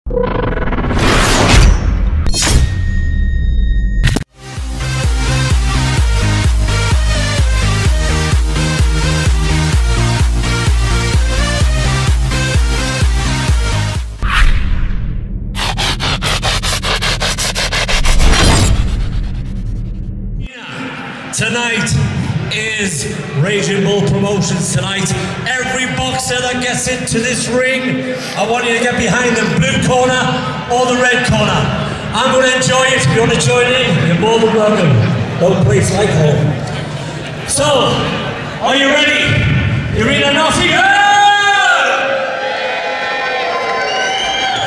Tonight is Raging Bull Promotions tonight. Every boxer that gets into this ring, I want you to get behind the blue corner or the red corner. I'm going to enjoy it. If you want to join in, you're more than welcome. No place like home. So, are you ready? You're in a Nottingham!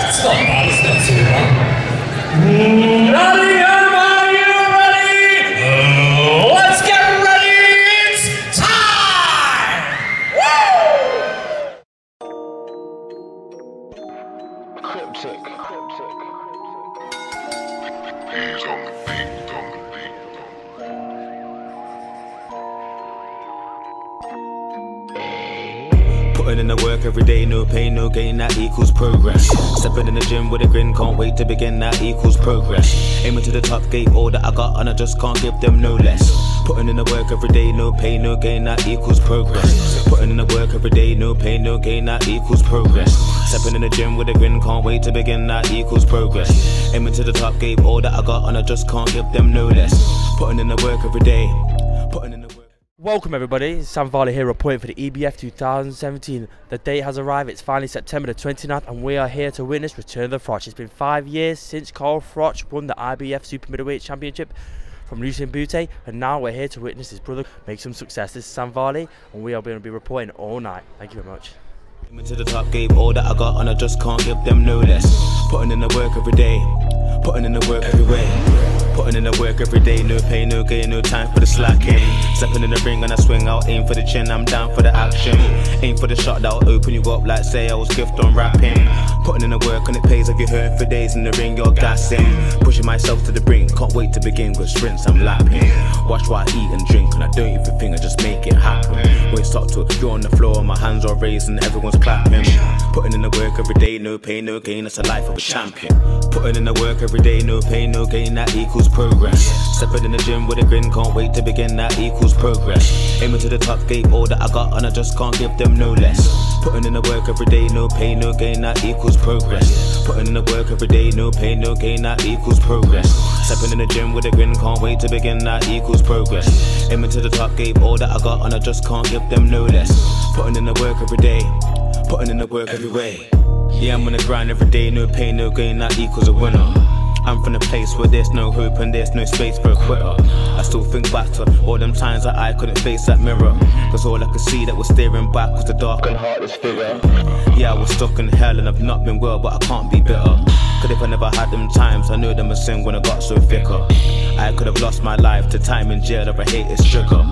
It's not bad, it's not too bad. Nottingham! Putting in the work every day, no pain, no gain, that equals progress. Stepping in the gym with a grin, can't wait to begin, that equals progress. Aiming to the top, gave all that I got and I just can't give them no less. Putting in the work every day, no pain, no gain, that equals progress. Putting in the work every day, no pain, no gain, that equals progress. Stepping in the gym with a grin, can't wait to begin, that equals progress. Aiming to the top, gave all that I got and I just can't give them no less. Putting in the work every day, putting in the work. Welcome everybody, Sam Varley here reporting for the EBF 2017. The date has arrived, it's finally September the 29th and we are here to witness Return of the Froch. It's been 5 years since Froch won the IBF Super Middleweight Championship from Lucien Boutte, and now we're here to witness his brother make some success. This is Sam Varley and we are going to be reporting all night. Thank you very much. Aiming to the top, gave all that I got and I just can't give them no less. Putting in the work every day, putting in the work every way. Putting in the work every day, no pain, no gain, no time for the slacking. Stepping in the ring and I swing out, aim for the chin, I'm down for the action. Aim for the shot that'll open you up like say I was gift on rapping. Putting in the work and it pays if you're hurting for days in the ring, you're gassing. Pushing myself to the brink, can't wait to begin with sprints, I'm lapping. Watch what I eat and drink and I don't even think I just make it happen. When it's up to it, you're on the floor, my hands are raised and everyone's clapping. Putting in the work every day, no pain, no gain, that's the life of a champion. Putting in the work every day, no pain, no gain, that equals progress. Stepping in the gym with a grin, can't wait to begin, that equals progress. Aiming to the top, gave all that I got and I just can't give them no less. Putting in the work every day, no pain, no gain, that equals progress. Putting in the work every day, no pain, no gain, that equals progress. Stepping in the gym with a grin, can't wait to begin, that equals progress. Aiming to the top, gave all that I got and I just can't give them no less. Putting in the work every day, putting in the work every way. Yeah, I'm on the grind every day, no pain, no gain, that equals a winner. I'm from a place where there's no hope and there's no space for a quitter. I still think back to all them times that I couldn't face that mirror, cause all I could see that was staring back was the dark and heartless figure. Yeah, I was stuck in hell and I've not been well, but I can't be bitter. Cause if I never had them times, I knew them a sin when I got so thicker. I could have lost my life to time in jail or a hater's trigger,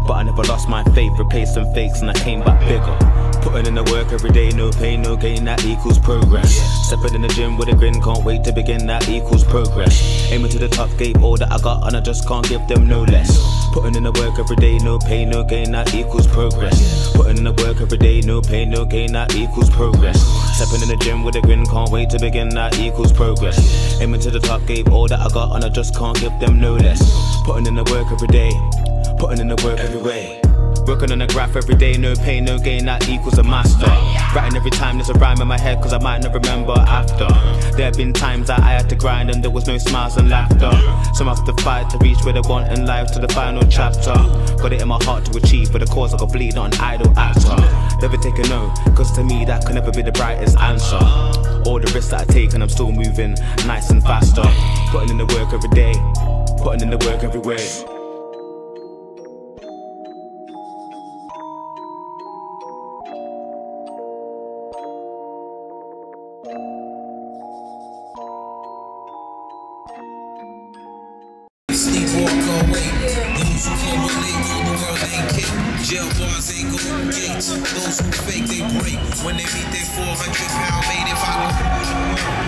but I never lost my faith, replaced some fakes and I came back bigger. Putting in the work every day, no pain, no gain, that equals progress. Stepping in the gym with a grin, can't wait to begin, that equals progress. Aiming to the top, gave all that I got and I just can't give them no less. Putting in the work every day, no pain, no gain, that equals progress. Putting in the work every day, no pain, no gain, that equals progress. Stepping in the gym with a grin, can't wait to begin, that equals progress. Aiming to the top, gave all that I got and I just can't give them no less. Putting in the work every day, putting in the work every way. Working on a graph every day, no pain, no gain, that equals a master. Writing every time there's a rhyme in my head cause I might not remember after. There have been times that I had to grind and there was no smiles and laughter. Some have to fight to reach where they want in life, to the final chapter. Got it in my heart to achieve for the cause I could bleed, not an idle actor. Never take a no, cause to me that can never be the brightest answer. All the risks that I take and I'm still moving nice and faster. Putting in the work every day, putting in the work every way. Jail bars ain't golden gates. Those who fake, they break. When they meet their 400-pound mate, if I go,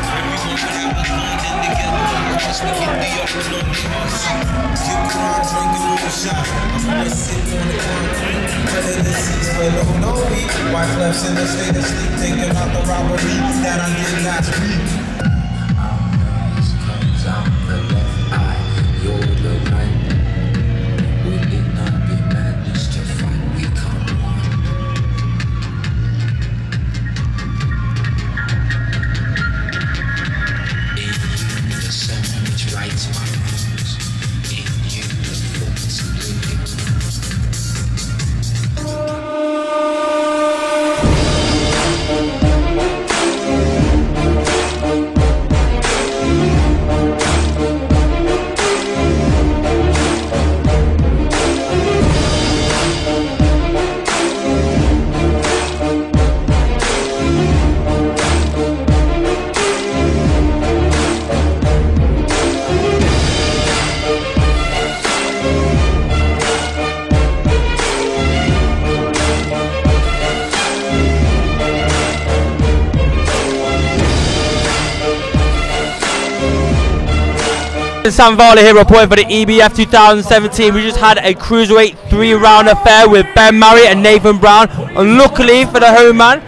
everyone would have us bonding together. Watch me get the up and on the horse. You cry, drink a little shot. I'm gonna sit on the concrete. Whether this is for no week. Wife left in the state of sleep, thinking about the robbery that I did last week. Comes out the left eye, you're the right. Will it not be madness to fight? We come one. In you the song which writes my wrongs. In you the thoughts living. Sam Varley here reporting for the EBF 2017. We just had a cruiserweight 3-round affair with Ben Marriott and Nathan Brown. And luckily for the home man,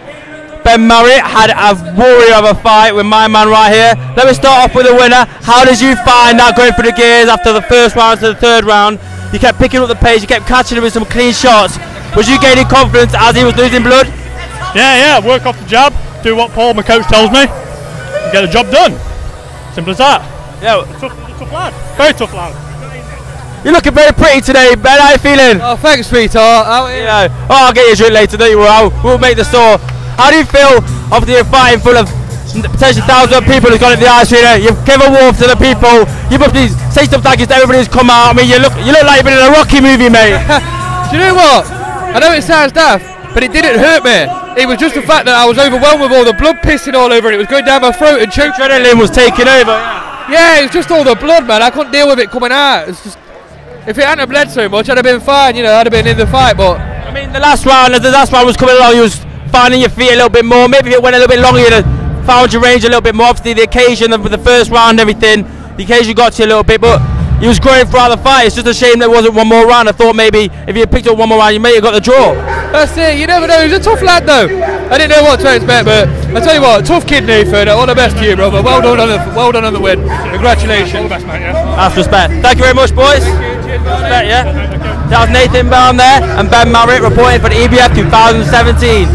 Ben Marriott had a warrior of a fight with my man right here. Let me start off with the winner. How did you find that going through the gears after the first round to the third round? You kept picking up the pace, you kept catching him with some clean shots. Was you gaining confidence as he was losing blood? Yeah, work off the jab, do what Paul, my coach, tells me, and get the job done. Simple as that. Yeah. Tough lad. Very tough lad. You're looking very pretty today, Ben. How are you feeling? Oh, thanks, sweetheart. I'll get you a drink later, don't you worry. We'll make the store. How do you feel after you're fighting full of potentially thousands of people who've gone at the ice arena? You've given warmth to the people. You must be say stuff like this to everybody who's come out. I mean, you look like you've been in a Rocky movie, mate. Do you know what? I know it sounds daft, but it didn't hurt me. It was just the fact that I was overwhelmed with all the blood pissing all over it. It was going down my throat and choking. Adrenaline was taking over. Yeah, it's just all the blood, man. I couldn't deal with it coming out. It's just, if it hadn't bled so much, I'd have been fine. You know, I'd have been in the fight. But I mean, the last round, as the last round was coming along, you was finding your feet a little bit more. Maybe if it went a little bit longer, you'd have found your range a little bit more. Obviously, the occasion of the first round, and everything, the occasion got to you a little bit, but you was growing throughout the fight. It's just a shame there wasn't one more round. I thought maybe if you had picked up one more round, you may have got the draw. that's it. You never know. He's a tough lad, though. I didn't know what to expect, but I tell you what, tough kid, Nathan. All the best to you, brother. Well done on the win. Congratulations. All the best, mate. Yeah. That's respect. Thank you very much, boys. Respect, yeah. That was Nathan Brown there and Ben Marriott reporting for the EBF 2017.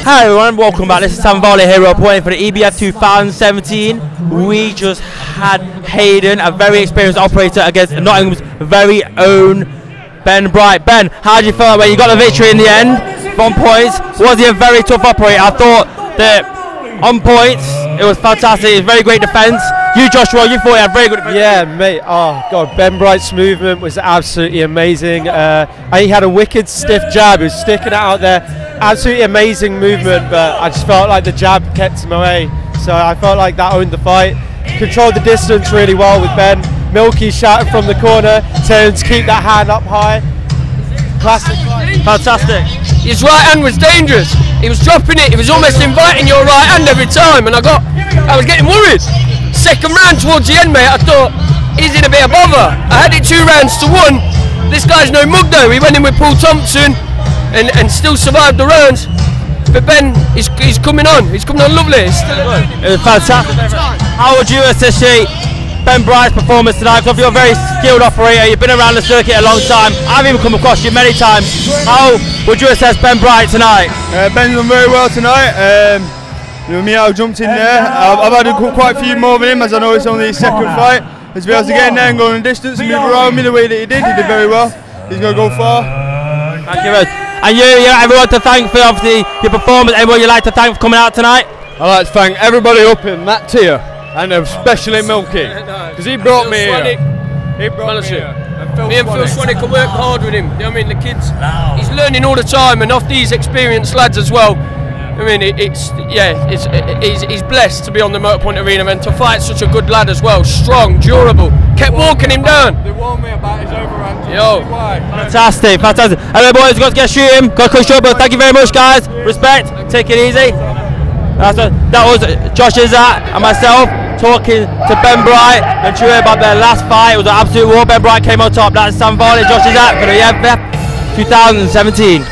Hi everyone, welcome back. This is Sam Varley here reporting for the EBF 2017. We just had Hayden, a very experienced operator, against Nottingham's very own Ben Bright. Ben, how did you feel when you got the victory in the end? on points. Was he a very tough operator? I thought that on points it was fantastic. It was very great defence. You, Joshua, you thought he had very good defence. Yeah, mate. Oh God, Ben Bright's movement was absolutely amazing. He had a wicked stiff jab. He was sticking it out there. Absolutely amazing movement, but I just felt like the jab kept him away. So I felt like that owned the fight. Controlled the distance really well with Ben. Milky shouted from the corner, telling him to keep that hand up high. Classic fight. Fantastic. His right hand was dangerous. He was dropping it. He was almost inviting your right hand every time, and I was getting worried. Second round towards the end, mate, I thought he's in a bit of bother. I had it 2 rounds to 1. This guy's no mug though. He went in with Paul Thompson and still survived the rounds. But Ben, he's coming on. He's coming on lovely. It's still it was fantastic. How would you associate Ben Bright's performance tonight? Because you're a very skilled operator, you've been around the circuit a long time. I've even come across you many times. How would you assess Ben Bright tonight? Ben's done very well tonight. Me, I jumped in there. I've had quite a few more than him, as I know it's only his second fight. To be able to get in there and go in the distance and move around me the way that he did very well. He's going to go far. Thank you, Rose. And you everyone to thank for obviously your performance. Anyone you'd like to thank for coming out tonight? I'd like to thank everybody up in that tier, and especially Milky, because he brought me here. He brought me here. Me and Phil Swanick can work hard with him. I mean, the kids, he's learning all the time, and off these experienced lads as well. I mean, he's blessed to be on the Motorpoint Arena and to fight such a good lad as well. Strong, durable, kept walking him down. They warned me about his overhand. Yo, fantastic. Hello boys, got to get shooting. Got to cut short, but thank you very much, guys. Respect. Take it easy. That was Josh Izzat and myself talking to Ben Bright and Chewy about their last fight. It was an absolute war. Ben Bright came on top. That's Sam Varley, Josh Izzat for the EBF 2017.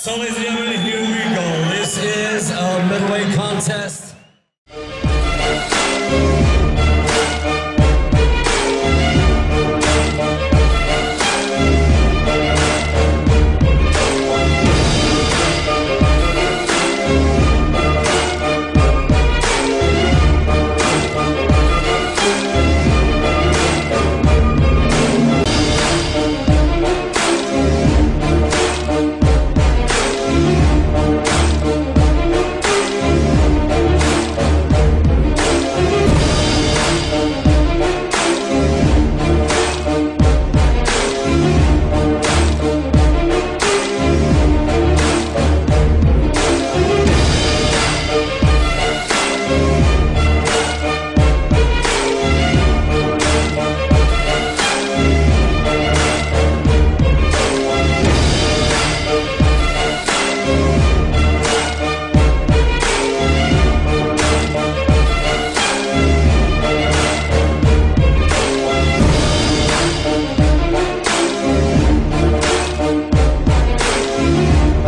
So ladies and gentlemen, here we go. This is a middleweight contest.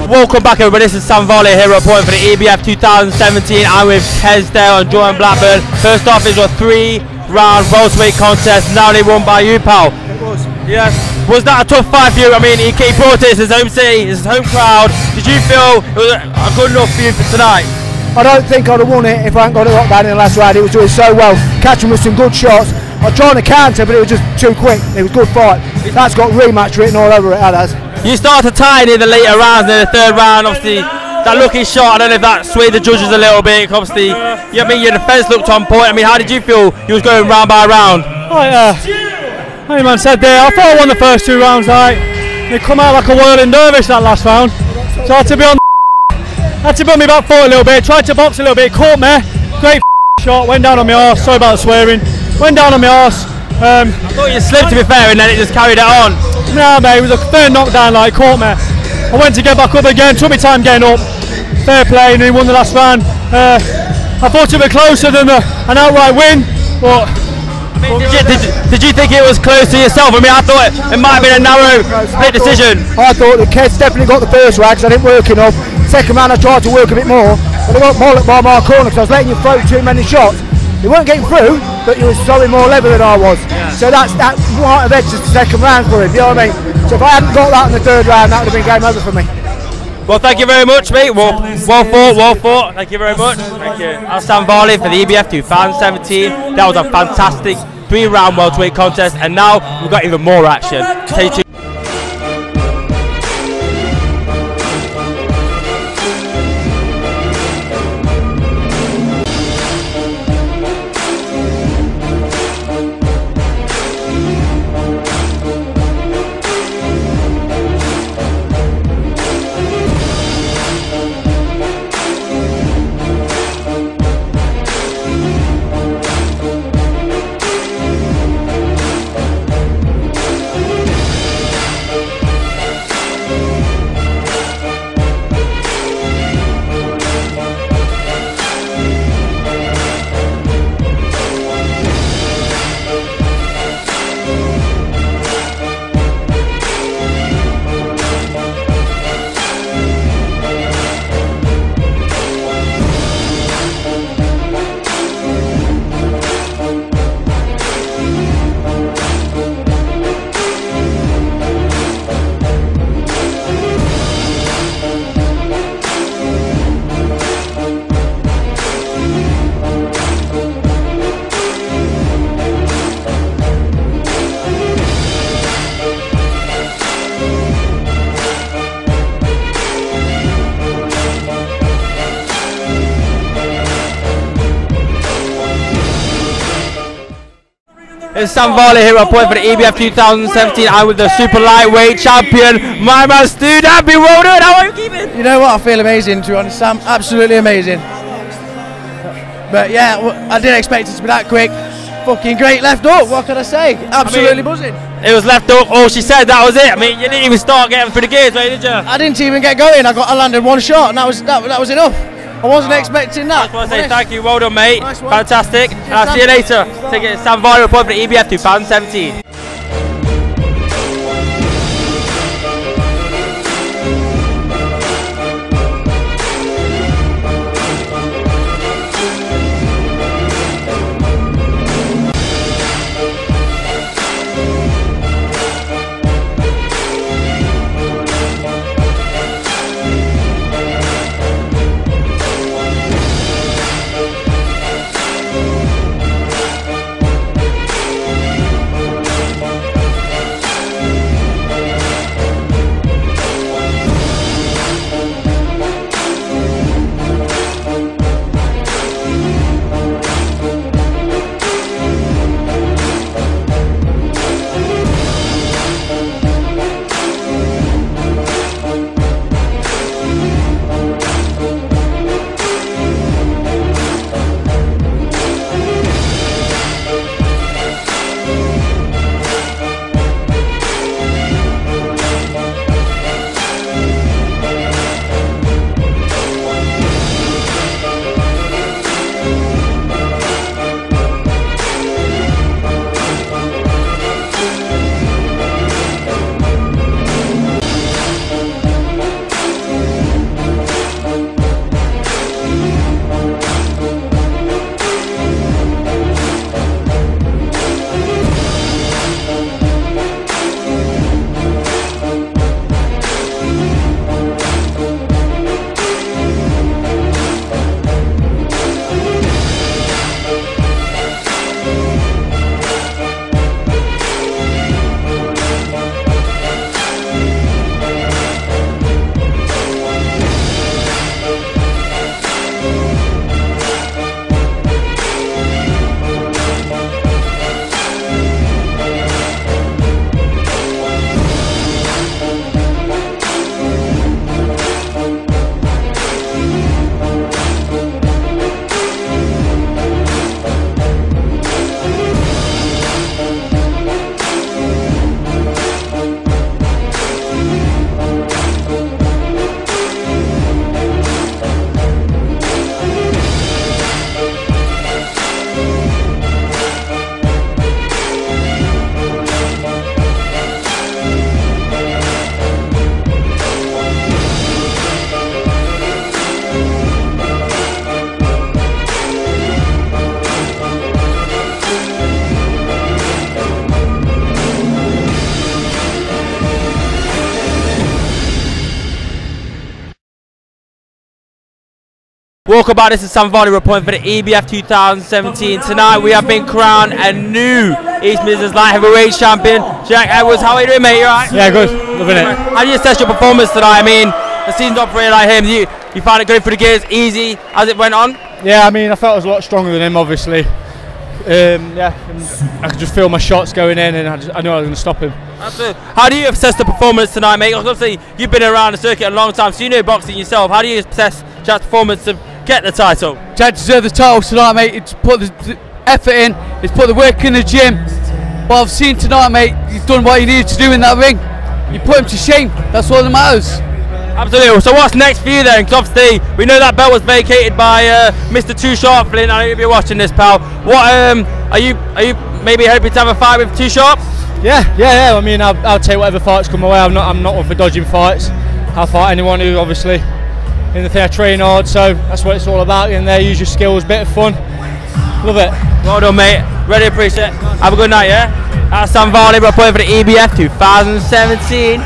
Welcome back everybody, this is Sam Varley here reporting for the EBF 2017. I'm with Kesdale and Jordan Blackburn. First off is a 3-round welterweight contest, narrowly won by you, pal. It was. Yes. Was that a tough fight for you? I mean, he brought it, it's his home city, it's his home crowd. Did you feel it was a good enough for you for tonight? I don't think I'd have won it if I hadn't got it locked down in the last round. He was doing so well, catching with some good shots. I was trying to counter, but it was just too quick. It was a good fight. That's got rematch written all over it, that has. You started tired in the later rounds, in the third round, obviously. That lucky shot, I don't know if that swayed the judges a little bit. Obviously, I mean, your defence looked on point. I mean, how did you feel you was going round by round? Hey man said there, I thought I won the first 2 rounds, right? They come out like a whirling dervish that last round. So I had to be on had to put me back foot a little bit, tried to box a little bit, caught me, great shot, went down on my arse, sorry about the swearing, went down on my arse. I thought you slipped to be fair and then it just carried it on. Nah mate, it was a fair knockdown, like, caught me. I went to get back up again, took me time getting up, fair play, and he won the last round. I thought it would be closer than an outright win, but... I Did you think it was close to yourself? I mean, I thought it might have been a narrow split decision. I thought the kids definitely got the first round because I didn't work enough. Second round I tried to work a bit more, but I got bollocked by my corner because I was letting you throw too many shots. They weren't getting through, but he was throwing more level than I was. Yeah. So that might have edged the second round for him, you know what I mean? So if I hadn't got that in the third round, that would have been game over for me. Well, thank you very much, mate. Well fought. Thank you very much. Thank you. I'm Sam Varley for the EBF 2017. That was a fantastic 3-round welterweight contest, and now we've got even more action. Stay tuned. It's Sam Varley here, reporting for the EBF 2017. I'm with the super lightweight champion, my man Stu Danby. Well done. How are you keeping? You know what? I feel amazing, to be honest, Sam. Absolutely amazing. But yeah, I didn't expect it to be that quick. Fucking great left hook. What can I say? Absolutely buzzing. It was left hook. All she said, that was it. I mean, you didn't even start getting through the gears, right, did you? I didn't even get going. I landed one shot, and that was enough. I wasn't expecting that. I just want to say thank you, well done, mate. Nice one. Fantastic. And I'll see you later. Take it, Sam Varley, reporting for the EBF 2017. Welcome back, this is Sam Varley reporting for the EBF 2017. Tonight we have been crowned a new East Midlands Light Heavyweight Champion. Jack Edwards, how are you doing, mate? You alright? Yeah, good. Loving it. How do you assess your performance tonight? I mean, the season's operating like him. You found it going through the gears easy as it went on? Yeah, I mean, I felt I was a lot stronger than him, obviously. Yeah, and I could just feel my shots going in, and I knew I was going to stop him. Absolutely. How do you assess the performance tonight, mate? Obviously, you've been around the circuit a long time, so you know boxing yourself. How do you assess Jack's performance to get the title? Jack deserved the title tonight, mate. He's put the effort in, he's put the work in the gym. What I've seen tonight, mate, he's done what he needed to do in that ring. You put him to shame, that's all that matters. Absolutely. So what's next for you then? Because obviously we know that belt was vacated by Mr. Too Sharp Flynn. I know you'll be watching this, pal. What are you maybe hoping to have a fight with Too Sharp? Yeah. I mean, I'll take whatever fights come my way. I'm not one for dodging fights. I'll fight anyone who obviously in the thing I train hard. So that's what it's all about. In there, use your skills, bit of fun. Love it. Well done, mate. Really appreciate it. Have a good night, yeah. That's Sam Varley reporting for the EBF 2017.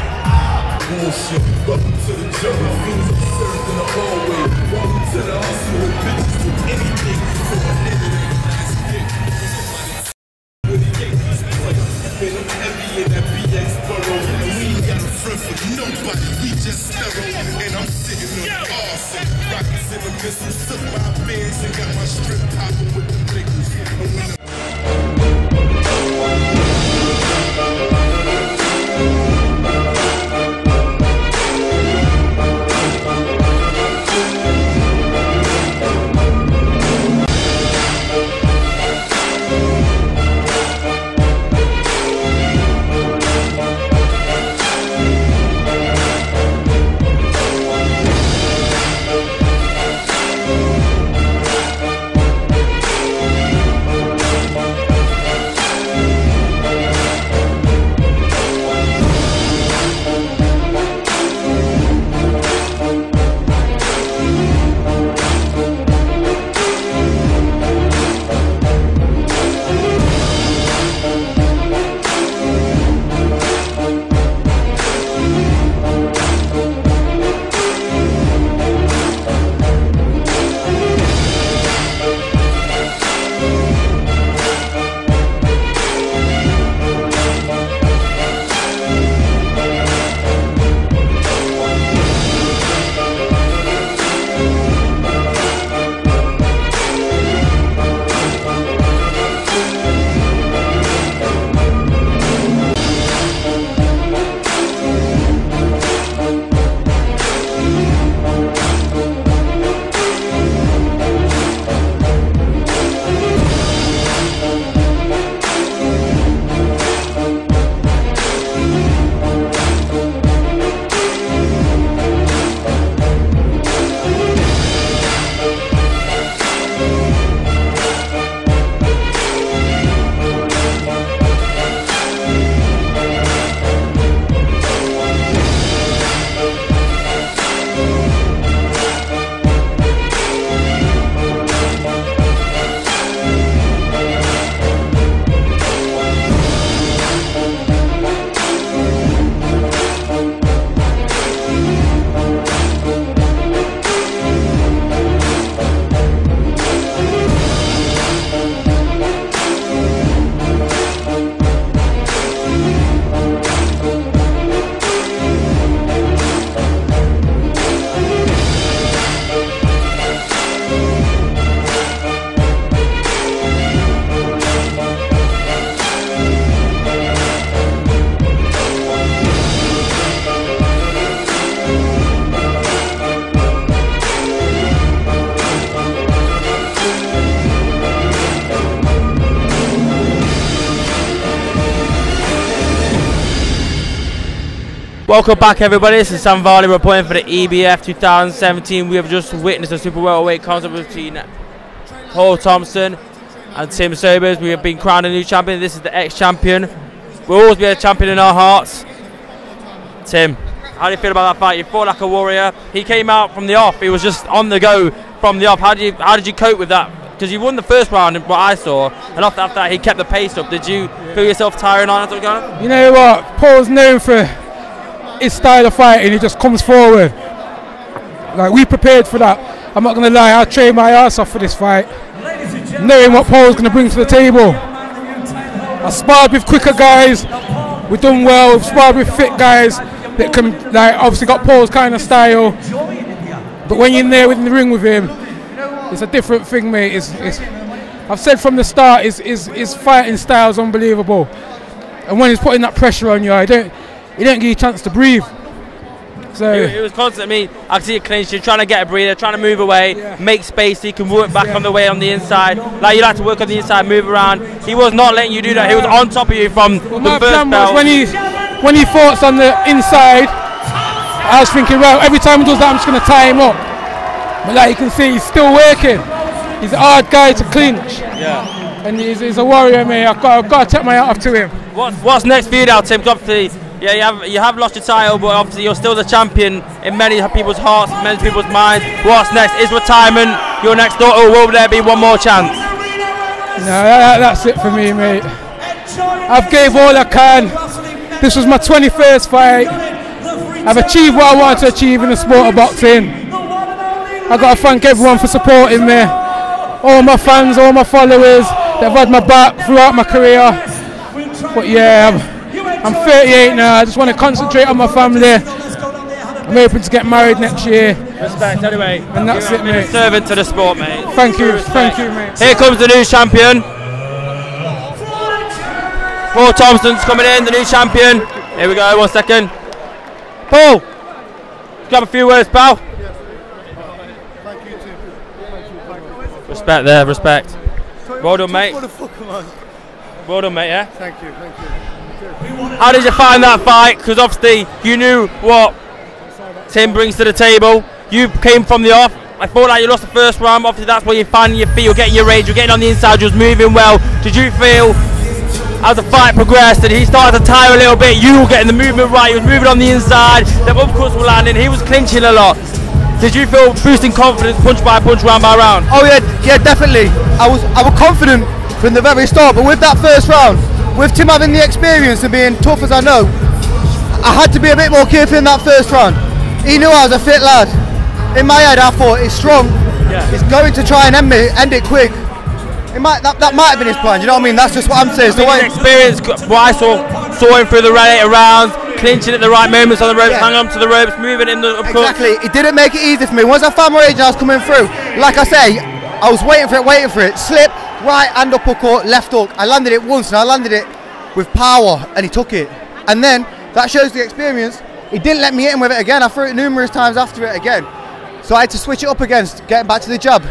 Welcome back, everybody. This is Sam Varley reporting for the EBF 2017. We have just witnessed a super welterweight contest between Paul Thompson and Tim Sobers. We have been crowned a new champion. This is the ex-champion. We'll always be a champion in our hearts. Tim, how do you feel about that fight? You fought like a warrior. He came out from the off. He was just on the go from the off. How did you cope with that? Because you won the first round, what I saw, and after that he kept the pace up. Did you feel yourself tiring on it? You know what? Paul's known for his style of fighting. He just comes forward. Like, we prepared for that. I'm not going to lie, I trained my ass off for this fight, knowing what Paul's going to bring to the table. I sparred with quicker guys, we've done well, we've sparred with fit guys that can, like, obviously got Paul's kind of style, but when you're in there in the ring with him, it's a different thing, mate. I've said from the start, his fighting style's unbelievable, and when he's putting that pressure on you, he don't give you a chance to breathe. So it was constant. I mean, I can see it clinching, trying to get a breather, trying to move away, make space so you can work back on the way on the inside. Like, you like to work on the inside, move around. He was not letting you do that. He was on top of you from the first bell. When he fought on the inside, I was thinking, well, every time he does that, I'm just going to tie him up. But like you can see, he's still working. He's a hard guy to clinch. Yeah. And he's a warrior, mate. I've got to take my hat off to him. What's next for you now, Tim? Obviously, yeah, you have lost your title, but obviously you're still the champion in many people's hearts, many people's minds. What's next? Is retirement your next thought, or will there be one more chance? No, that's it for me, mate. I've gave all I can. This was my 21st fight. I've achieved what I wanted to achieve in the sport of boxing. I've got to thank everyone for supporting me. All my fans, all my followers, they've had my back throughout my career. But yeah, I'm 38 now, I just want to concentrate on my family. I'm hoping to get married next year. Respect anyway. And that's it, mate. Servant to the sport, mate. Thank you, mate. Here comes the new champion. Paul Thompson's coming in, the new champion. Here we go, 1 second. Paul, grab a few words, pal. Respect there, respect. Well done, mate. Well done, mate, yeah? Thank you. How did you find that fight? Because obviously you knew what Tim brings to the table. You came from the off. I thought like you lost the first round. Obviously that's where you're finding your feet, you're getting your range, you're getting on the inside, you're moving well. Did you feel as the fight progressed and he started to tire a little bit, you were getting the movement right, you were moving on the inside, the uppercuts were landing, he was clinching a lot. Did you feel boosting confidence punch by punch, round by round? Oh yeah, definitely. I was confident from the very start, but with that first round, with Tim having the experience and being tough as I know, I had to be a bit more careful in that first round. He knew I was a fit lad. In my head I thought, he's strong, he's going to try and end it quick. That might have been his plan, you know what I mean? That's just what I'm saying. So experience, what I saw him through the right rounds, clinching at the right moments on the ropes, hanging on to the ropes, moving in the uppercut. Exactly, it didn't make it easy for me. Once I found my range and I was coming through, like I say, I was waiting for it, slip, right hand uppercut, left hook. I landed it once and I landed it with power and he took it. And then, that shows the experience, he didn't let me hit him with it again. I threw it numerous times after it again. So I had to switch it up against getting back to the jab.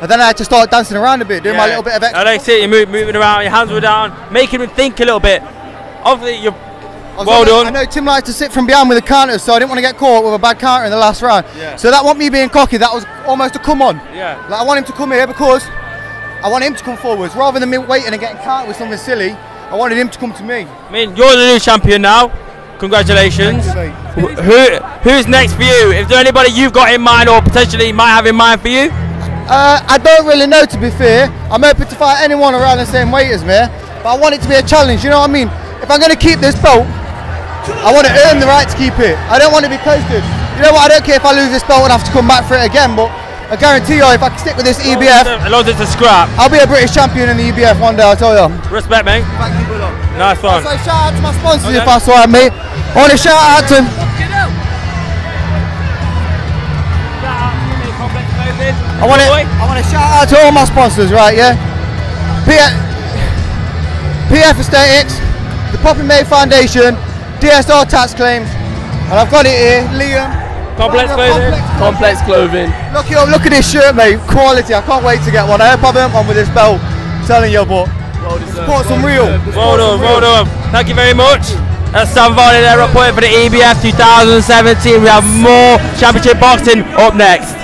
And then I had to start dancing around a bit, doing my little bit of extra. I like to see you moving around, your hands were down, making him think a little bit. Obviously, you're well done. I know Tim likes to sit from behind with the counters, so I didn't want to get caught with a bad counter in the last round. Yeah. So that wasn't me being cocky, that was almost a come on. Yeah. Like I want him to come here because I want him to come forwards. Rather than me waiting and getting countered with something silly, I wanted him to come to me. I mean, you're the new champion now. Congratulations. Who's next for you? Is there anybody you've got in mind or potentially might have in mind for you? I don't really know, to be fair. I'm open to fight anyone around the same weight as me, but I want it to be a challenge, you know what I mean? If I'm going to keep this belt, I want to earn the right to keep it. I don't want to be coasted. You know what, I don't care if I lose this belt and have to come back for it again, but I guarantee you, if I can stick with this EBF, as long as it's a scrap, I'll be a British champion in the EBF one day, I'll tell you. Respect, mate. Thank you, brother. Nice one. So shout out to my sponsors if that's alright, mate. I want to shout out to I want to shout out to all my sponsors, right? Yeah. PF Aesthetics, the Poppy May Foundation, DSR Tax Claims, and I've got it here, Liam. Complex Clothing. Look at this shirt, mate. Quality. I can't wait to get one. I hope I earn one with this belt. I'm telling you, but support some real. Well done. Thank you very much. That's Sam Varney there, reporting for the EBF 2017. We have more championship boxing up next.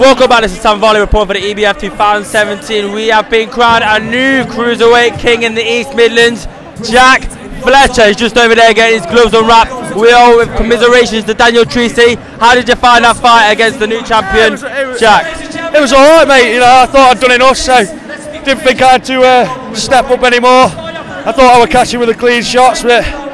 Welcome back, this is Sam Volley report for the EBF 2017. We have been crowned a new Cruiserweight King in the East Midlands. Jack Fletcher is just over there getting his gloves unwrapped. We all with commiserations to Daniel Treacy. How did you find that fight against the new champion, Jack? It was alright, mate. You know, I thought I'd done enough, so didn't think I had to step up anymore. I thought I would catch him with the clean shots, but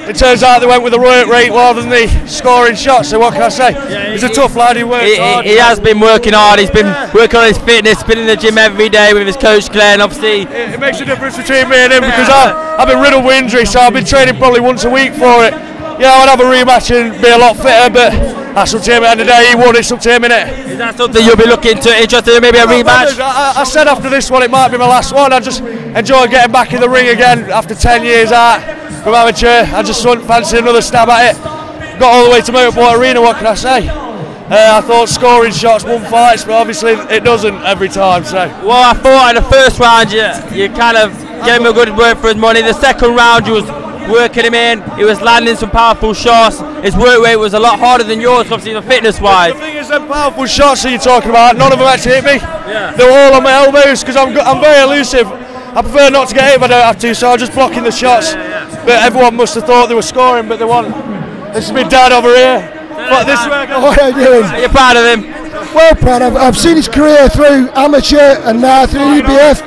it turns out they went with the work rate rather than the scoring shots, so what can I say? He's a tough lad, he works hard. He has been working hard, he's been working on his fitness, been in the gym every day with his coach Glenn, obviously. It makes a difference between me and him because I've been riddled with injury, so I've been training probably once a week for it. Yeah, I'd have a rematch and be a lot fitter, but that's up to him at the end of the day. He won, it's up to him, innit? Is that something you'll be looking to, interested in maybe a rematch? I said after this one it might be my last one. I just enjoy getting back in the ring again after 10 years out from amateur. I just wouldn't fancy another stab at it. Got all the way to Motorport Arena, what can I say? I thought scoring shots won fights, but obviously it doesn't every time. So. Well, I thought in the first round you kind of gave him a good word for his money. The second round you was working him in, he was landing some powerful shots. His work rate was a lot harder than yours, obviously the fitness wise. The thing is, them powerful shots that you're talking about, none of them actually hit me. Yeah. They were all on my elbows because I'm very elusive. I prefer not to get hit if I don't have to, so I'm just blocking the shots. But everyone must have thought they were scoring, but they weren't. This is my dad over here. But this way, what are you doing? Are you proud of him? Well, proud of him. I've seen his career through amateur and now through EBF.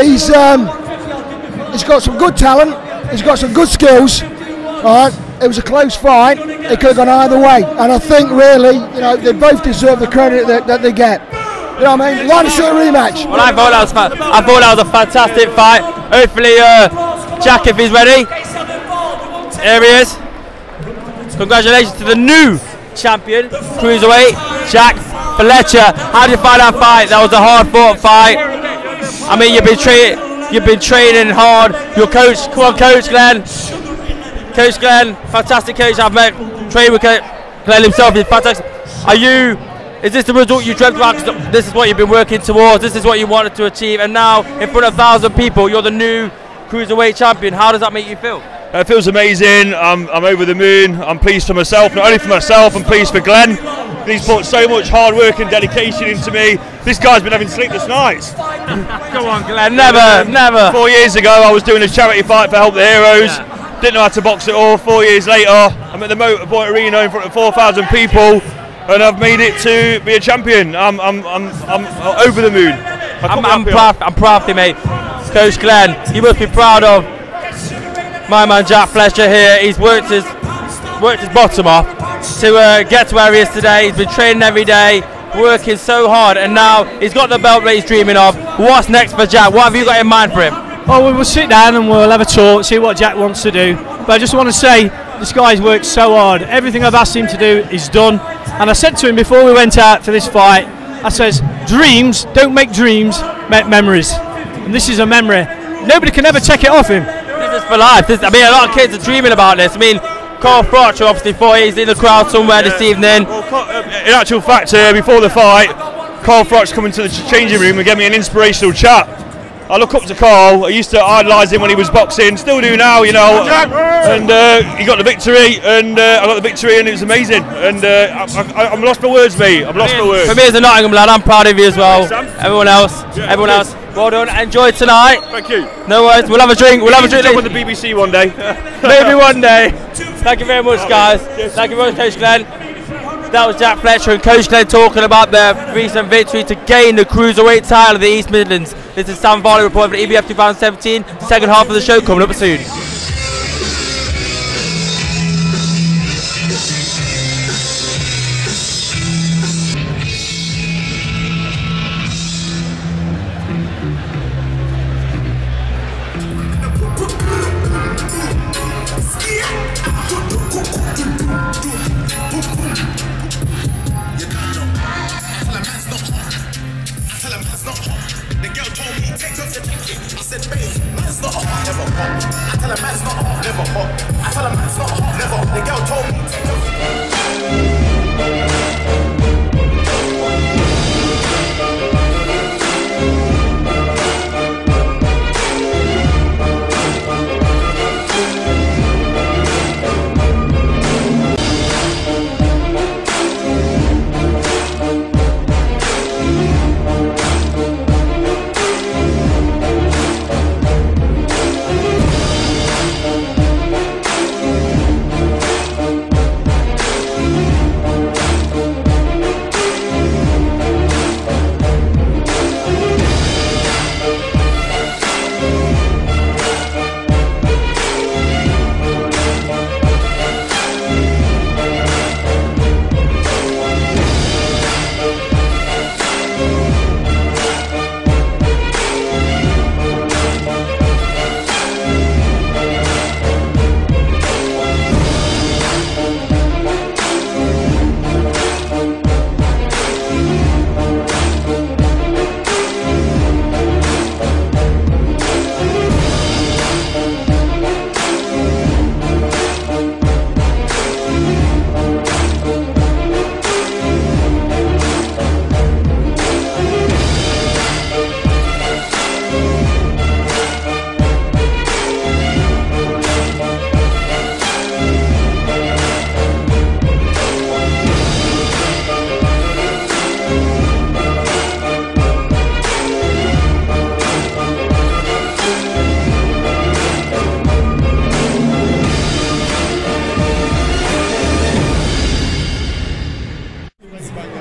He's got some good talent. He's got some good skills. All right. It was a close fight. It could have gone either way, and I think really, you know, they both deserve the credit that they get. You know what I mean? Like to see a rematch. Well, I thought that was a fantastic fight. Hopefully, Jack, if he's ready. There he is. Congratulations to the new champion, Cruiserweight, Jack Fletcher. How did you find that fight? That was a hard-fought fight. I mean, you've been training hard. Your coach, come on, Coach Glenn. Coach Glenn, fantastic coach. I've met, trained with Glenn himself. He's fantastic. Is this the result you dreamt about? This is what you've been working towards. This is what you wanted to achieve, and now in front of 1,000 people, you're the new Cruiserweight champion. How does that make you feel? It feels amazing. I'm over the moon. I'm pleased for myself, not only for myself, I'm pleased for Glenn. He's put so much hard work and dedication into me. This guy's been having sleepless nights. Come on, Glenn, never. 4 years ago, I was doing a charity fight for Help the Heroes. Yeah. Didn't know how to box at all. 4 years later, I'm at the Motorport Arena in front of 4,000 people, and I've made it to be a champion. I'm over the moon. I'm proud of you, mate. Coach Glenn, you must be proud of my man Jack Fletcher here. He's worked his bottom off to get to where he is today. He's been training every day, working so hard, and now he's got the belt that he's dreaming of. What's next for Jack? What have you got in mind for him? Oh, we'll sit down and we'll have a talk, see what Jack wants to do. But I just want to say, this guy's worked so hard. Everything I've asked him to do, he's done. And I said to him before we went out for this fight, I says, dreams, don't make dreams, make memories. And this is a memory. Nobody can ever take it off him. This is for life. I mean, a lot of kids are dreaming about this. I mean, Carl Froch, obviously, he's in the crowd somewhere this evening. Well, in actual fact, before the fight, Carl Froch coming to the changing room and gave me an inspirational chat. I look up to Carl. I used to idolise him when he was boxing, still do now, you know. And he got the victory, and I got the victory, and it was amazing. And I'm lost for words, mate. I'm lost for words. For me as a Nottingham lad, I'm proud of you as well. Everyone else, well done. Enjoy tonight. Thank you. No worries. We'll have a drink. We'll have a drink later. With the BBC one day. Maybe one day. Thank you very much, guys. Thank you very much, Coach Glenn. That was Jack Fletcher and Coach Glenn talking about their recent victory to gain the Cruiserweight title of the East Midlands. This is Sam Volley reporting for the EBF 2017. Second half of the show coming up soon.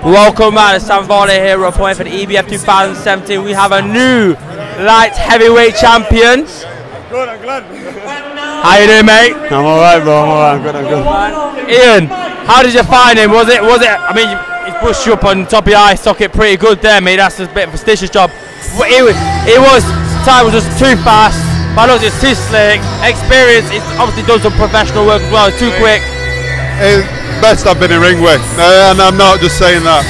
Welcome back to Sam Varley here reporting for the EBF 2017. We have a new light heavyweight champion. Good, I'm glad. How you doing, mate? I'm alright, bro. I'm good. Ian, how did you find him? Was it? I mean, he pushed you up on top of your eye socket pretty good there, mate. That's a bit of a prestigious job. Time was just too fast. But look, it's too slick. Experience, it's obviously done some professional work as well. Too quick. It's best I've been in ring with, and I'm not just saying that.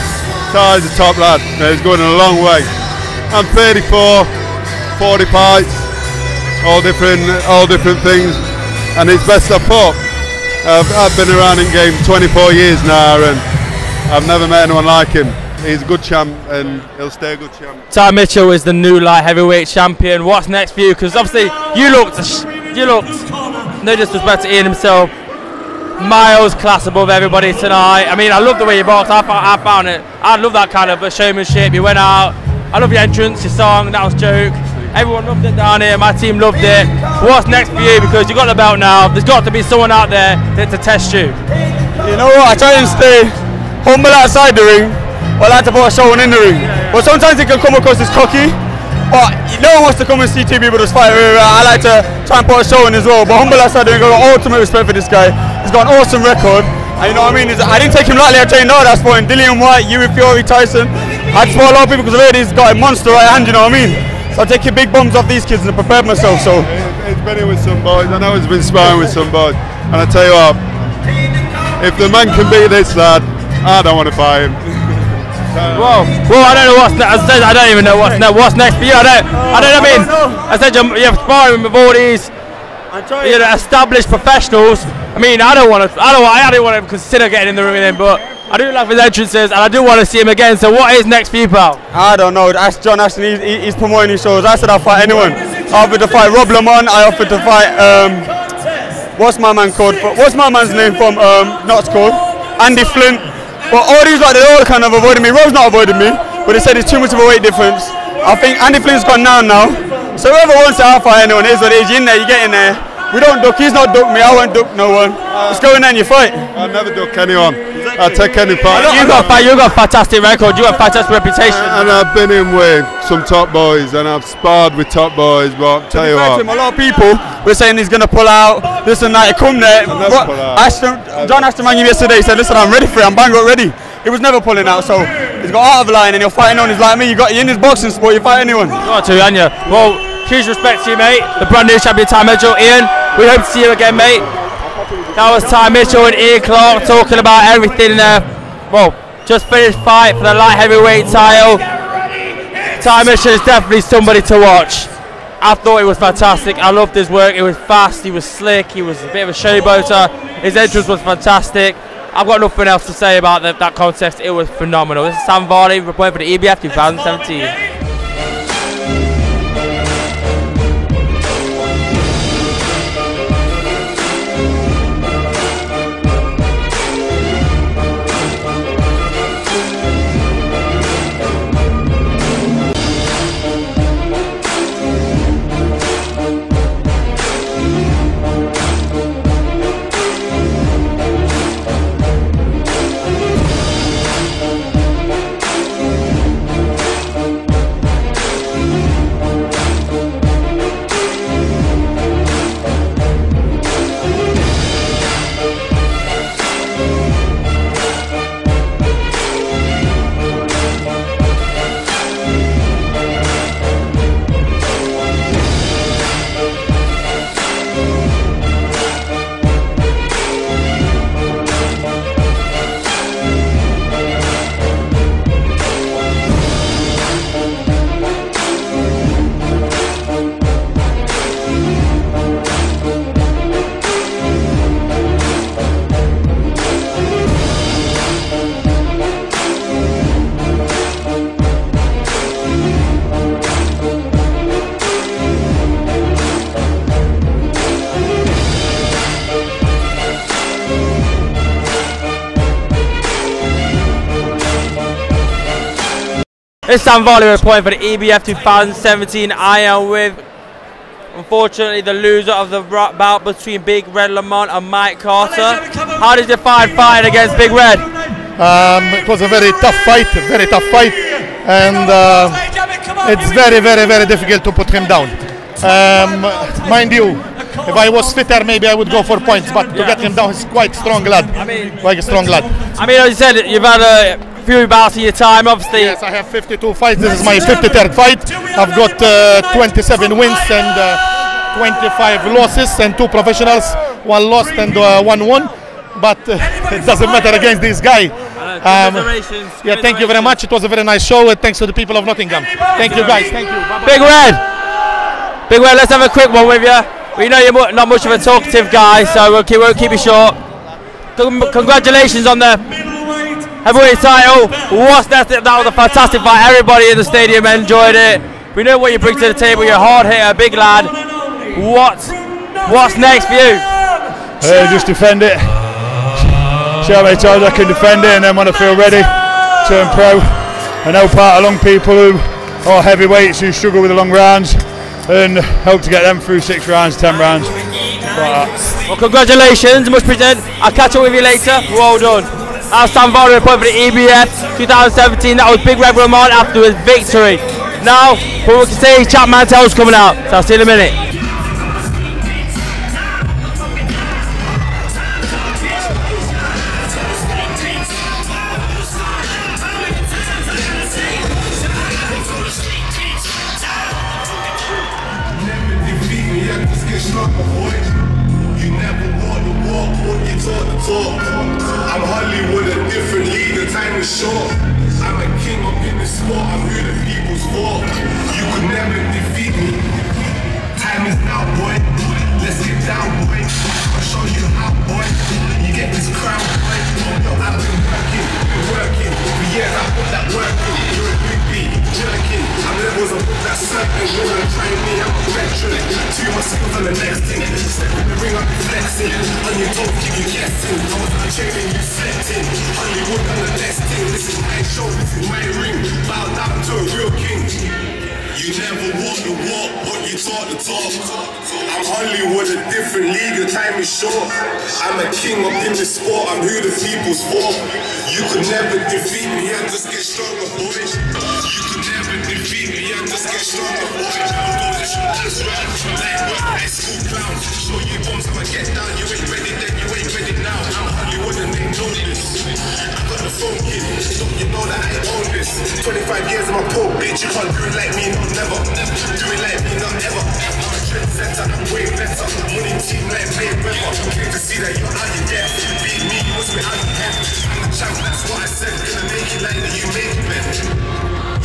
Ty's a top lad. He's going a long way. I'm 34, 40 fights, all different things, and it's best I fought. I've been around in game 24 years now, and I've never met anyone like him. He's a good champ, and he'll stay a good champ. Ty Mitchell is the new light heavyweight champion. What's next for you? Because obviously you looked, no disrespect to Ian himself, miles class above everybody tonight. I mean, I love the way you boxed. I found it. I love that kind of showmanship. You went out. I love your entrance, your song. That was a joke. Everyone loved it down here. My team loved it. What's next for you? Because you got the belt now. There's got to be someone out there to test you. You know what? I try and stay humble outside the ring. I like to put a show in the ring, but sometimes it can come across as cocky. But no one wants to come and see two people just fight. I like to try and put a show in as well. But humble outside the ring, I've got ultimate respect for this guy. He's got an awesome record, and you know what I mean. I didn't take him lightly. I trained hard. I fought Dillian White, Yuri Fury, Tyson. I had to fought a lot of people because already he's got a monster right hand. You know what I mean. So I'm taking big bums off these kids and prepared myself. So he's been here with some boys. I know he's been sparring with some boys, and I tell you what, if the man can beat this lad, I don't want to fight him. Well, I don't know what's next. I don't even know what's next for you. I mean, I said you're sparring with all these established professionals. I mean, I don't want to consider getting in the ring with him, but I do like his entrances, and I do want to see him again. So what is next for you, pal? I don't know. Ask John Ashton. He's promoting his shows. I said I'll fight anyone. I offered to fight Rob Lamont. I offered to fight what's my man's name from Notts called? Andy Flint. But all these they're all kind of avoiding me. Rob's not avoiding me, but they said it's too much of a weight difference. I think Andy Flint's gone down now. So whoever wants to fight anyone, is what it is. You're in there, you get in there. We don't duck. He's not duck me. I won't duck no one. Just go in there and you fight. I'll never duck anyone. I'll take any part. You got a fantastic record. You got a fantastic reputation. And I've been in with some top boys, and I've sparred with top boys. But tell you what, a lot of people were saying he's gonna pull out this and that. He come there. John Ashton rang him yesterday. He said, "Listen, I'm ready for it. I'm bang up ready." He was never pulling out, so he's got out of line, and you're fighting on. He's like me. You in his boxing sport. You fight anyone. Got to, and you. Well, huge respect to you, mate. The brand new champion, Ty Mitchell. Ian, we hope to see you again, mate. That was Ty Mitchell and Ian Clark talking about everything there. Well, just finished fight for the light heavyweight title. Ty Mitchell is definitely somebody to watch. I thought he was fantastic. I loved his work. It was fast. He was slick. He was a bit of a showboater. His entrance was fantastic. I've got nothing else to say about that contest. It was phenomenal. This is Sam Varley reporting for the EBF 2017. It's Sam Varley reporting for the EBF 2017. I am with, unfortunately, the loser of the bout between Big Red Lamont and Mike Carter. How did you find fighting against Big Red? It was a very tough fight, and it's very, very, very difficult to put him down. Mind you, if I was fitter, maybe I would go for points, but to get him down, he's quite strong lad. Like a strong lad. I mean, as you said, you've had a few bouts in your time, obviously. Yes, I have 52 fights. This is my 53rd fight. I've got 27 wins and 25 losses, and 2 professionals, 1 lost and 1 won. But it doesn't matter against this guy. Yeah, thank you very much. It was a very nice show. Thanks to the people of Nottingham. Thank you, guys. Thank you. Bye-bye. Big Red, let's have a quick one with you. We know you're not much of a talkative guy, so we'll keep it short. Congratulations on the heavyweight title. That was a fantastic fight. Everybody in the stadium enjoyed it. We know what you bring to the table. You're a hard hitter, big lad. What's next for you? Just defend it. See how many times I can defend it, and then when I feel ready, turn pro and help out along people who are heavyweights who struggle with the long rounds, and help to get them through 6 rounds, 10 rounds. Well, congratulations, much appreciated. I'll catch up with you later. Well done. That's Sam Varley report for the EBF 2017. That was Big Red Ramon after his victory. Now, what we can say is Chap Mantel's coming out. So I'll see you in a minute. I'm Hollywood, a different league, the time is short. I'm a king up in the sport, I'm who the people's for. You could never defeat me. Time is now, boy. Let's get down, boy. I'll show you how, boy. You get this crown, boy. I've been working. For years I put that work in. You're a big beat, jerking. I'm levels above that serpent. You're gonna try me, I'm a veteran. 2 more skills on the next thing. Step in the ring, I'm flexing. On your toe, keep you guessing. I was on the chain and you slept in. Hollywood on the next thing. This is my show, this is my ring. Bow down to a real king. You never walk the walk, but you talk the talk. I'm Hollywood, a different league, the time is short. I'm a king up in the sport, I'm who the people's for. You could never defeat me, I just get stronger, boy. You could never defeat me, I just get stronger, boy. That's right, like high school clown. Show you bombs, I'ma get down. You ain't ready then, you ain't ready now. I'm Hollywood and they know this. I got the phone kid, so you know that I own this. 25 years of my poor bitch, you can't do it like me, no never. Do it like me, not ever. I'm a trendsetter, I'm way better. Winning team like Mayweather. Came to see that you're out your depth. Beat me, you must be out your head. I'm the champ, that's what I said. Gonna make it like that, you make it better.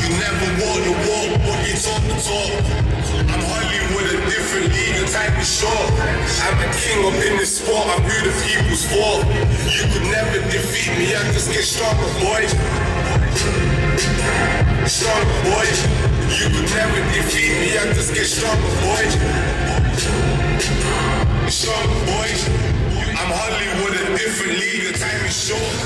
You never walk the walk, but you talk the talk. I'm Hollywood, a different league, the time is short. I'm a king up in this sport, I'm who the people's for. You could never defeat me, I just get stronger, boy. Stronger, boy. You could never defeat me, I just get stronger, boy. Stronger, boy. I'm Hollywood, a different league, the time is short.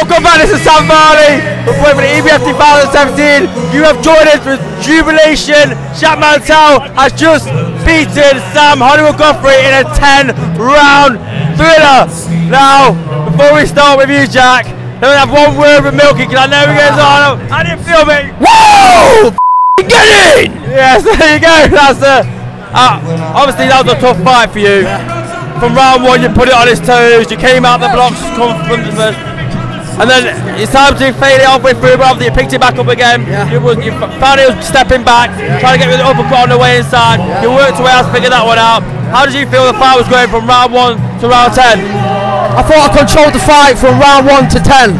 Welcome back, this is Sam Varley. We're playing for the EBF 2017. You have joined us with jubilation. Jack Mantell has just beaten Sam Hollywood Godfrey in a 10-round thriller. Now, before we start with you, Jack, let me have one word with Milky, because I know he goes on. How do you feel, mate? Whoa! Get in! Yes, there you go. That's obviously that was a tough fight for you. From round one, you put it on his toes. You came out the blocks, and then it's time to fade it halfway through. But obviously, you picked it back up again. Yeah. You found it was stepping back, trying to get with the uppercut on the way inside. Yeah. You worked your way out to figure that one out. How did you feel the fight was going from round 1 to round 10? I thought I controlled the fight from round 1 to 10.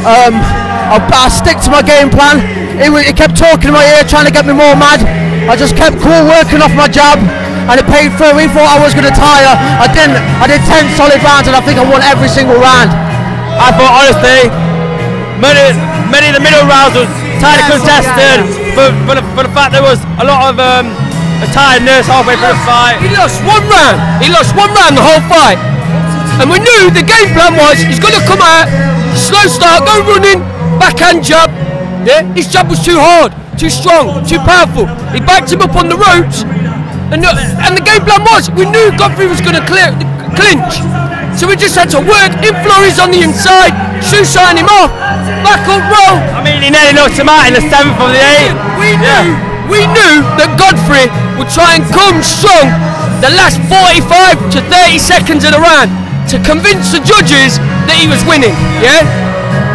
I stick to my game plan. It kept talking in my ear, trying to get me more mad. I just kept cool, working off my jab, and it paid through. He thought I was going to tire. I didn't. I did 10 solid rounds, and I think I won every single round. I thought, honestly, many of the middle rounds was tightly contested for the fact there was a lot of tiredness halfway through the fight. He lost one round. He lost one round the whole fight. And we knew the game plan was he's going to come out, slow start, go running, backhand jab. Yeah, his jab was too hard, too strong, too powerful. He backed him up on the ropes, and the game plan was we knew Godfrey was going to clinch. So we just had to work in flurries on the inside, shoe shine him off, back up roll. I mean, he nearly knocked him out in the 7th of the 8th. We knew that Godfrey would try and come strong the last 45 to 30 seconds of the round to convince the judges that he was winning, yeah?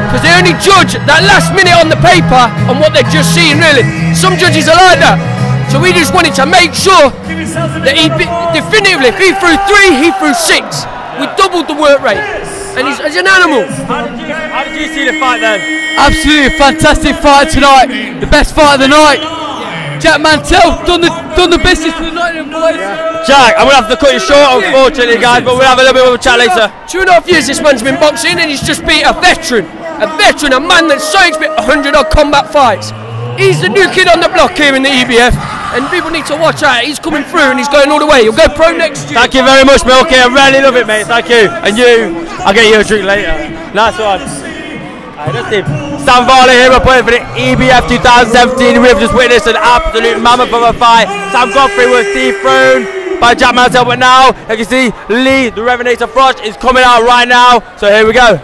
Because they only judge that last minute on the paper and what they're just seeing, really. Some judges are like that. So we just wanted to make sure that he definitively, if he threw 3, he threw 6. We doubled the work rate, and he's an animal. How did you see the fight then? Absolutely fantastic fight tonight. The best fight of the night. Jack Mantell done the business for the night, boys. Jack, I'm gonna have to cut you short, unfortunately, guys, but we'll have a little bit of a chat later. 2.5 years this man's been boxing, and he's just beat a veteran, a man that's so experienced, 100-odd combat fights. He's the new kid on the block here in the EBF, and people need to watch out. He's coming through, and he's going all the way. He'll go pro next year. Thank you very much, Milky. I really love it, mate. Thank you. And you, I'll get you a drink later. Nice one. That's him. Sam Varley here, we're playing for the EBF 2017. We've just witnessed an absolute mammoth of a fight. Sam Godfrey was dethroned by Jack Mantell, but now, you can see, Lee, the Revenator Froch, is coming out right now. So here we go.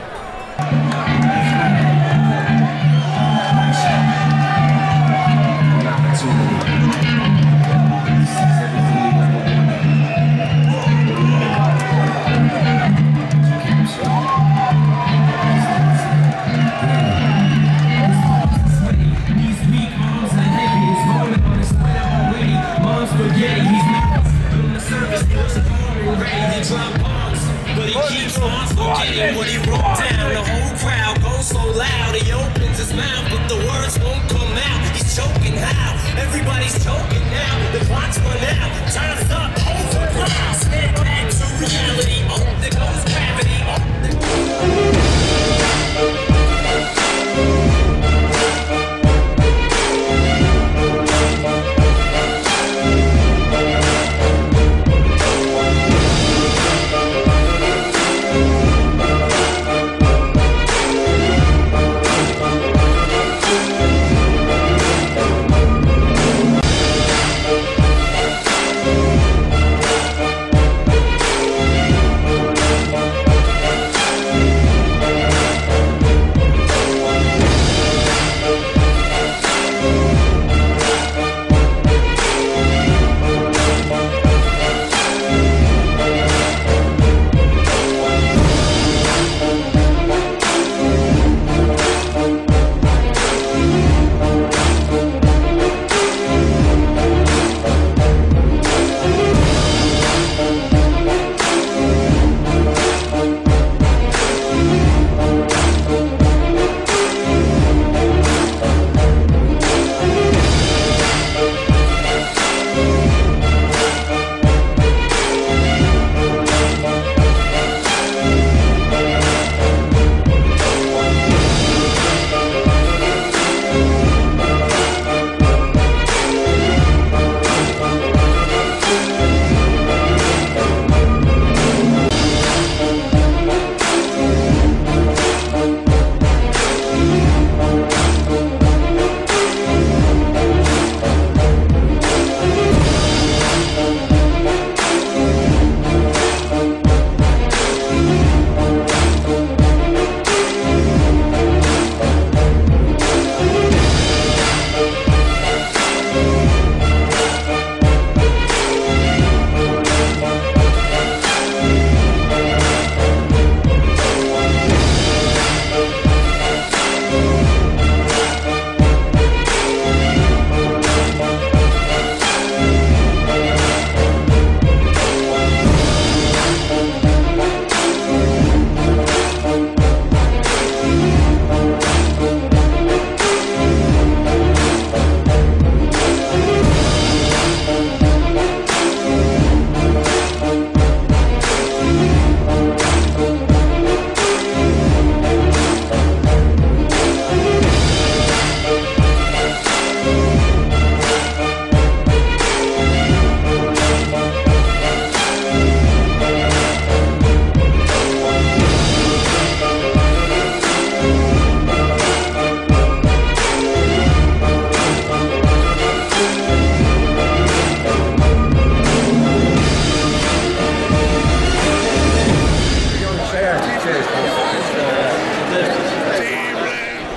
What he wrote down, the whole crowd goes so loud. He opens his mouth, but the words won't come out. He's choking how? Everybody's choking now. The clock's run out. Time's up. Overground. Step back to reality. Oh, there goes gravity.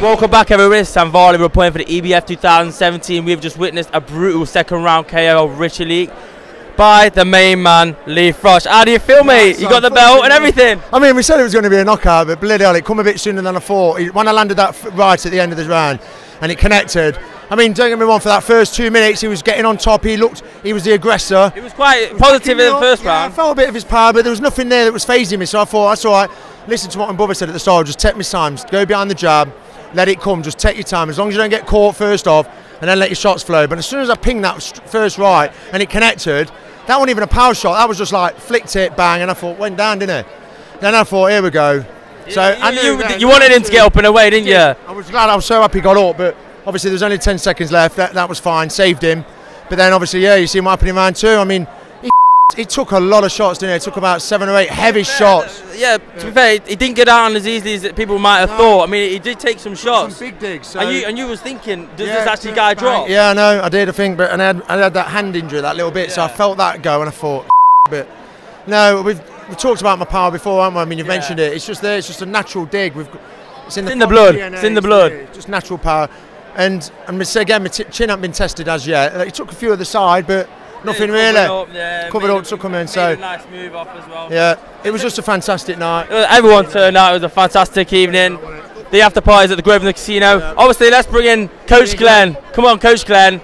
Welcome back, everyone. It's Sam Varley reporting for the EBF 2017. We've just witnessed a brutal second round KO of Richie Leak by the main man, Lee Froch. How do you feel, mate? You got the belt and everything. I mean, we said it was going to be a knockout, but bloody hell, it come a bit sooner than I thought. When I landed that right at the end of the round and it connected, I mean, don't get me wrong, for that first 2 minutes, he was getting on top. He was the aggressor. He was quite positive in the first round. I felt a bit of his power, but there was nothing there that was phasing me, so I thought, that's all right. Listen to what my brother said at the start, just take my time, go behind the jab, let it come, just take your time, as long as you don't get caught first off, and then let your shots flow. But as soon as I pinged that first right, and it connected, that wasn't even a power shot, that was just like, flicked it, bang, and I thought, went down, didn't it? Then I thought, here we go. So you wanted him to get up and away, didn't you? I was glad, I was so happy he got up, but obviously there's only 10 seconds left, that was fine, saved him. But then obviously, yeah, you see what happened in round 2, I mean, he took a lot of shots, didn't he? He took about 7 or 8 heavy shots. Yeah, to be fair, he didn't get out as easily as people might have thought. I mean, he did take some shots. Some big digs. So and you was thinking, does this actually guy drop? Yeah, I know, I did, I think, but I had that hand injury, that little bit, so I felt that go, and I thought, but no, we've talked about my power before, haven't we? I mean, you've mentioned it. It's just there. It's just a natural dig. It's in the blood. DNA, it's in the blood. Just natural power. And again, my chin hasn't been tested as yet. He took a few of the side, but nothing really. Covered up, took them in. So nice move off as well. Yeah, it was just a fantastic night. Everyone turned out. It was a fantastic evening. The after parties at the Grosvenor Casino. Yeah. Obviously, let's bring in Coach Glenn. Come on, Coach Glenn,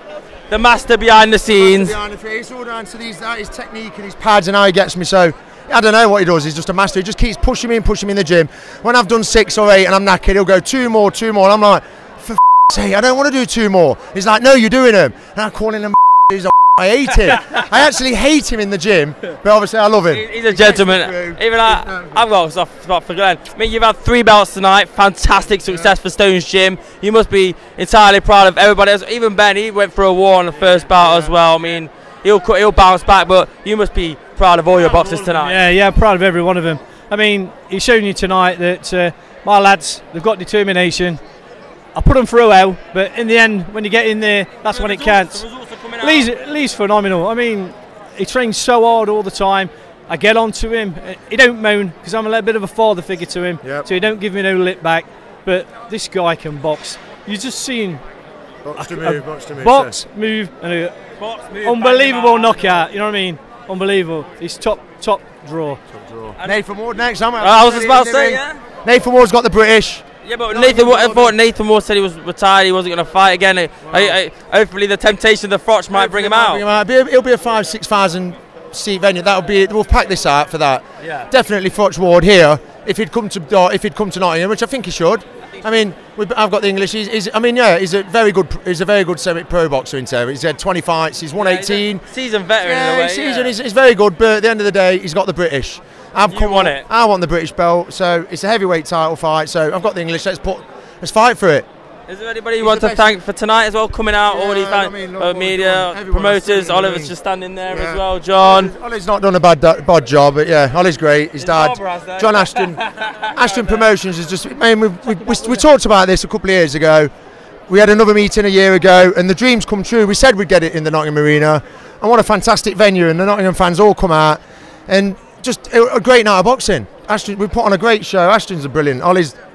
the master behind the scenes. It's all down to his technique and his pads and how he gets me. So I don't know what he does. He's just a master. He just keeps pushing me in the gym. When I've done 6 or 8 and I'm knackered, he'll go 2 more. And I'm like, for sake, I don't want to do 2 more. He's like, no, you're doing them. And I'm calling him. I hate him. I actually hate him in the gym, but obviously I love him. He's a gentleman. Even I've got stuff for Glenn. I mean, you've had 3 belts tonight. Fantastic success for Stones Gym. You must be entirely proud of everybody else. Even Ben, he went for a war on the first bout as well. I mean, he'll bounce back, but you must be proud of all your boxers tonight. Yeah, proud of every one of them. I mean, he's shown you tonight that my lads, they've got determination. I put them through hell, but in the end, when you get in there, that's when it counts. Lee's phenomenal. I mean, he trains so hard all the time. I get on to him. He don't moan, because I'm a little bit of a father figure to him, so he don't give me no lip back. But this guy can box. You just seen box, move, and unbelievable knockout. You know what I mean? Unbelievable. He's top draw. Nathan Ward next. I was just about to say, yeah. Nathan Ward's got the British. Yeah, but I thought Nathan Ward said he was retired, he wasn't going to fight again. Hopefully the temptation of the Froch might bring him out. It'll be a 5,000-6,000 seat venue. We'll pack this out for that. Yeah. Definitely Froch Ward here. If he'd come to Nottingham, which I think he should. I mean, I've got the English. He's a very good semi-pro boxer in there. He's had 20 fights. He's won 18. Seasoned veteran in a way. He's very good, but at the end of the day, he's got the British. I want the British belt, so it's a heavyweight title fight. So I've got the English. Let's fight for it. Is there anybody you want to thank for tonight as well? Coming out, all these media, promoters. Oliver's just standing there as well. John. Ollie's not done a bad job, but yeah, Ollie's great. His dad, John Ashton. Ashton Promotions is just. I mean, we talked about this a couple of years ago. We had another meeting a year ago, and the dreams come true. We said we'd get it in the Nottingham Arena, and what a fantastic venue! And the Nottingham fans all come out, and just a great night of boxing. Ashton, we put on a great show. Ashton's a brilliant.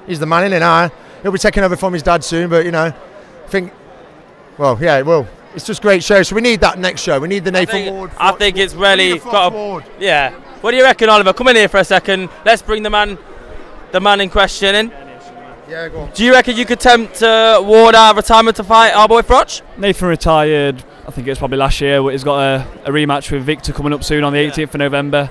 He's the man in it now. He'll be taking over from his dad soon, but I think, well, yeah, it will. It's just a great show. So we need that next show. We need the Nathan Ward. I think it's really got a, yeah. What do you reckon, Oliver? Come in here for a second. Let's bring the man in question in. Yeah, go on. Do you reckon you could tempt Ward out of retirement to fight our boy Froch? Nathan retired, I think it was probably last year. He's got a rematch with Victor coming up soon on the 18th of November.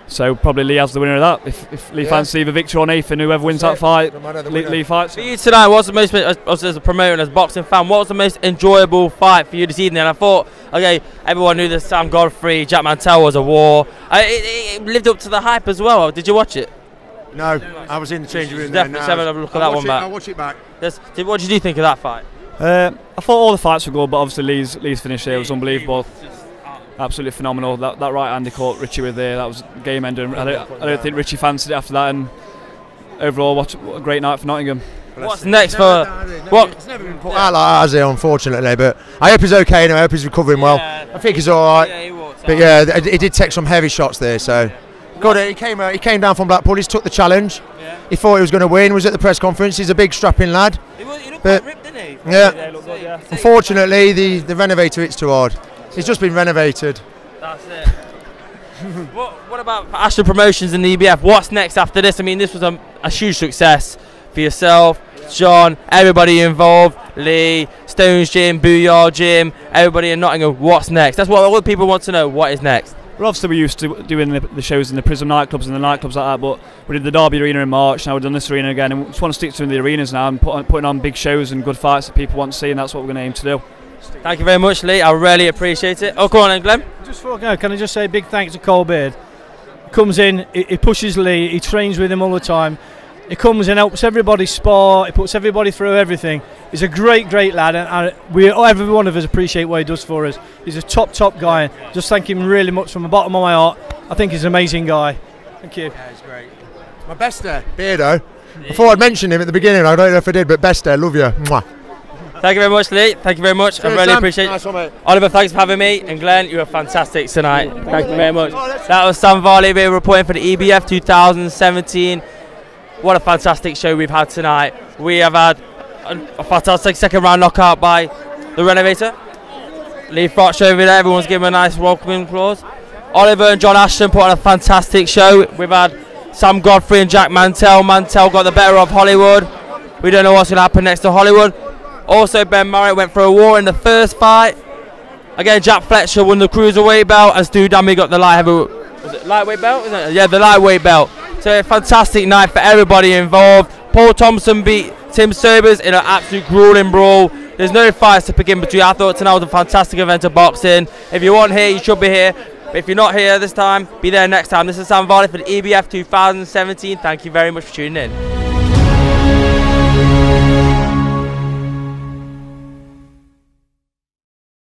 So probably Lee has the winner of that. If Lee fancies either Victor or Nathan, whoever wins that fight, Lee fights. For you tonight, what's the most, as a promoter and as a boxing fan, what was the most enjoyable fight for you this evening? And I thought, okay, everyone knew that Sam Godfrey, Jack Mantell was a war. It lived up to the hype as well. Did you watch it? No, I was in the changing room. Definitely have a look at that one back. I'll watch it back. What did you think of that fight? I thought all the fights were good, but obviously Lee's finish there was unbelievable. Absolutely phenomenal. That right hand he caught Richie with there, that was game ender. I don't think Richie fancied it after that, and overall, what a great night for Nottingham. What's next for what? It's never been put out like that, unfortunately, but I hope he's okay anyway. I hope he's recovering well. I think he's all right. But yeah, he did take some heavy shots there, so Good. He came down from Blackpool. He's took the challenge. Yeah. He thought he was going to win. He was at the press conference. He's a big strapping lad. He looked quite ripped, didn't he? Yeah. Yeah. Unfortunately, the renovator hits too hard. He's just been renovated. That's it. What about Ashton Promotions and the EBF? What's next after this? I mean, this was a huge success for yourself, John, everybody involved, Lee, Stones Gym, Booyah Gym, everybody in Nottingham. What's next? That's what all the people want to know. What is next? Well, obviously we're used to doing the shows in the Prism nightclubs and the nightclubs like that, but we did the Derby Arena in March, now we've done this arena again, and we just want to stick to the arenas now and putting on big shows and good fights that people want to see, and that's what we're going to aim to do. Thank you very much, Lee. I really appreciate it. Oh, go on then, Glenn. Just before I go, can I just say a big thanks to Cole Beard. He comes in, he pushes Lee, he trains with him all the time. He comes in, helps everybody spar, he puts everybody through everything. He's a great lad, and every one of us appreciate what he does for us. He's a top guy. Just thank him really much from the bottom of my heart. I think he's an amazing guy. Thank you. Yeah, he's great. My best there, Beardo. I thought I'd mention him at the beginning. I don't know if I did, but best there, love you. Mwah. Thank you very much, Lee. Thank you very much. Cheers, I really Sam. appreciate it. Nice one, mate. Oliver, thanks for having me. And Glenn, you were fantastic tonight. Thank you very much. That was Sam Varley reporting for the EBF 2017. What a fantastic show we've had tonight. We have had a fantastic second round knockout by the Renovator. Lee Froch over there, everyone's giving him a nice welcoming applause. Oliver and John Ashton put on a fantastic show. We've had Sam Godfrey and Jack Mantell. Mantell got the better of Hollywood. We don't know what's going to happen next to Hollywood. Also, Ben Murray went for a war in the first fight. Again, Jack Fletcher won the cruiserweight belt, and Stu Dammy got the lightweight belt? Isn't it? Yeah, the lightweight belt. So a fantastic night for everybody involved. Paul Thompson beat Tim Sobers in an absolute grueling brawl. There's no fights to begin between. I thought tonight was a fantastic event of boxing. If you weren't here, you should be here. But if you're not here this time, be there next time. This is Sam Varley for the EBF 2017. Thank you very much for tuning in.